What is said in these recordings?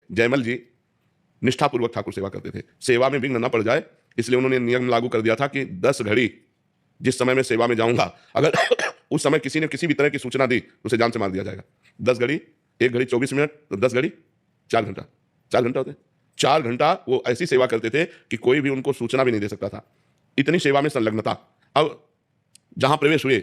जयमल जी निष्ठापूर्वक ठाकुर सेवा करते थे, सेवा में विघ्न न पड़ जाए इसलिए उन्होंने नियम लागू कर दिया था कि 10 घड़ी जिस समय मैं सेवा में जाऊंगा, अगर उस समय किसी ने किसी भी तरह की सूचना दी तो उसे जान से मार दिया जाएगा। 10 घड़ी, 1 घड़ी 24 मिनट, तो 10 घड़ी 4 घंटा, 4 घंटा होते, 4 घंटा वो ऐसी सेवा करते थे कि कोई भी उनको सूचना भी नहीं दे सकता था, इतनी सेवा में संलग्नता। अब जहां प्रवेश हुए,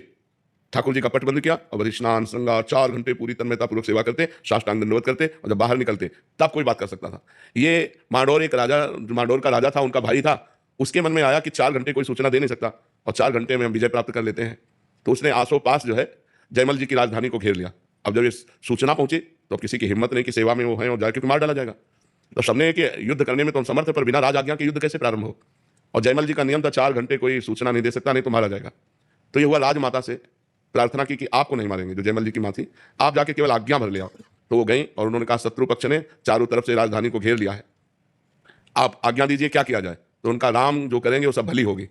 ठाकुर जी का पट बंद किया और बड़ी स्नान श्रृंगार 4 घंटे पूरी तन्मयता पूर्वक सेवा करते, साष्टांग दंडवत करते, और जब बाहर निकलते तब कोई बात कर सकता था। ये मांडोर एक राजा, मांडोर का राजा था, उनका भाई था, उसके मन में आया कि 4 घंटे कोई सूचना दे नहीं सकता और 4 घंटे में हम विजय प्राप्त कर लेते हैं, तो उसने आसो पास जो है जयमल जी की राजधानी को घेर लिया। अब जब ये सूचना पहुंची तो अब किसी की हिम्मत नहीं कि सेवा में वो है और जाके मार डाला जाएगा, तो सबने कि युद्ध करने में तो हम समर्थ है, पर बिना राज आज्ञा के युद्ध कैसे प्रारंभ हो। और जयमल जी का नियम था 4 घंटे कोई सूचना नहीं दे सकता, नहीं तो मारा जाएगा। तो ये हुआ, राजमाता से प्रार्थना की कि आपको नहीं मारेंगे, जो जयमल जी की मां थी, आप जाके केवल आज्ञा भर ले आओ। तो वो गई और उन्होंने कहा शत्रु पक्ष ने चारों तरफ से राजधानी को घेर लिया है, आप आज्ञा दीजिए क्या किया जाए। तो उनका राम जो करेंगे वो सब भली होगी,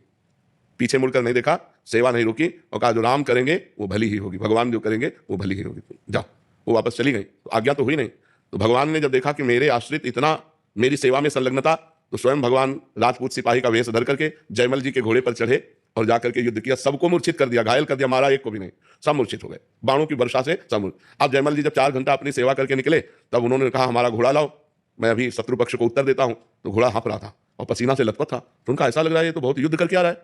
पीछे मुड़कर नहीं देखा, सेवा नहीं रुकी और कहा जो राम करेंगे वो भली ही होगी, भगवान जो करेंगे वो भली ही होगी, जाओ। वो वापस चली गई, तो आज्ञा तो हुई नहीं। तो भगवान ने जब देखा कि मेरे आश्रित इतना मेरी सेवा में संलग्नता, तो स्वयं भगवान राजपूत सिपाही का वेश धर करके जयमल जी के घोड़े पर चढ़े और जाकर के युद्ध किया, सबको मूर्छित कर दिया, घायल कर दिया, मारा एक को भी नहीं, सब मूर्छित हो गए बाणों की वर्षा से, सब। अब जयमल जी जब 4 घंटा अपनी सेवा करके निकले, तब उन्होंने कहा हमारा घोड़ा लाओ, मैं अभी शत्रु पक्ष को उत्तर देता हूं। तो घोड़ा हाँफ रहा था और पसीना से लथपथ था, तो उनका ऐसा लग रहा है ये तो बहुत युद्ध करके आ रहा है,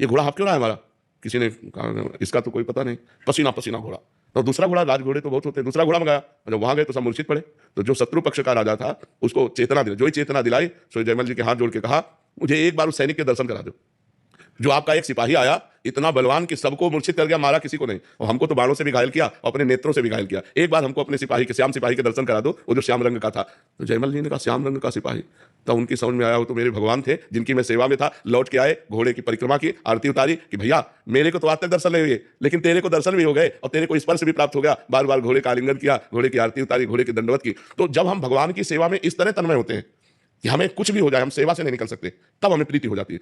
ये घोड़ा हाँफ क्यों रहा है हमारा। किसी ने कहा इसका तो कोई पता नहीं, पसीना पसीना घोड़ा। तो दूसरा घोड़ा, राज घोड़े तो बहुत होते हैं, दूसरा घोड़ा मंगाया, जब वहां गए तो सब मूर्छित पड़े। तो जो शत्रु पक्ष का राजा था उसको चेतना दिलाई, जो ही चेतना दिलाई, सो जयमल जी के हाथ जोड़ के कहा मुझे एक बार उस सैनिक के दर्शन करा दो, जो आपका एक सिपाही आया इतना बलवान कि सबको मूर्छित कर गया, मारा किसी को नहीं, और हमको तो बाणों से भी घायल किया और अपने नेत्रों से भी घायल किया, एक बार हमको अपने सिपाही के, श्याम सिपाही के दर्शन करा दो, वो जो श्याम रंग का था। तो जयमल जी ने कहा श्याम रंग का सिपाही, तब उनकी समझ में आया वो तो मेरे भगवान थे जिनकी मैं सेवा में था। लौट के आए, घोड़े की परिक्रमा की, आरती उतारी कि भैया मेरे को तो आज तक दर्शन नहीं हुए, लेकिन तेरे को दर्शन भी हो गए और तेरे को स्पर्श भी प्राप्त हो गया। बार बार घोड़े का आलिंगन किया, घोड़े की आरती उतारी, घोड़े की दंडवत की। तो जब हम भगवान की सेवा में इस तरह तन्मय होते हैं कि हमें कुछ भी हो जाए हम सेवा से नहीं निकल सकते, तब हमें प्रीति हो जाती है।